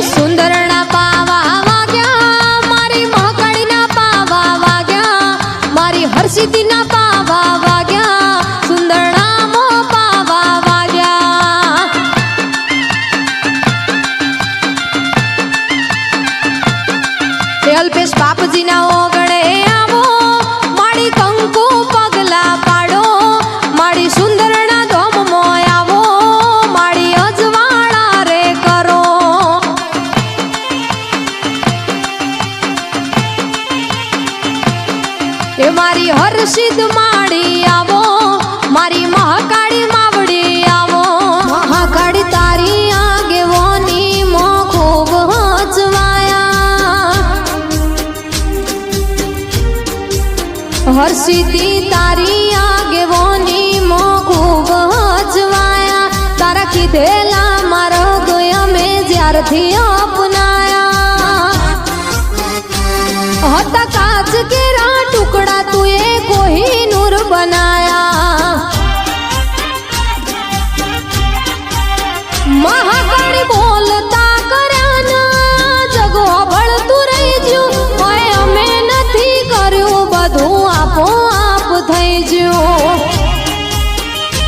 સુંદરના પાવા વાગ્યા મારી મહાકાળીના પાવા વાગ્યા મારી હરસિદ્ધિના પાવા વાગ્યા સુંદરના મો પાવા વાગ્યા અલ્પેશ બાપજીના ઓગણે આવો મારી કંકુ પગલા પાડો મારી સુંદરના ધોમમો આવો મારી અજવાળા રે કરો એ મારી હરસિદ્ધ માડી આવો મારી મહાકાળી માવડી આવો મહાકાળી તારી આગેવાની મો ખૂબ હચવાયા હરસિદ્ધિ તારી આગેવાની મો ખૂબ હચવાયા તારા કીધેલા મારો ગયો મેં જ્યારથી અપનાયા હતા કાચ કેરા ટુકડા તું એ કોહિનૂર બનાયા મહાકાળી બોલતા કર્યાના જગો બળતું રહી જ્યું હોય અમે નથી કર્યું બધું આપો આપ થઈ જ્યું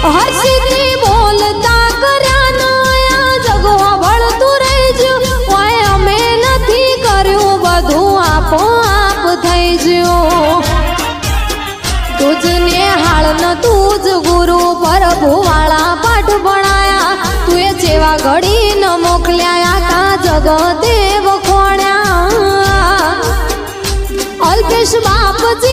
હરસિદ્ધિ બોલતા કર્યાના જગો બળતું રહી જ્યું હોય અમે નથી કર્યું બધું આપો આપ થઈ જ્યું તુજને હાળ ન તુજ ગુરુ પ્રભુ વાળા પાઠ ભણાયા તું એ જેવા ઘડી ન મોકલ્યા કા જગતે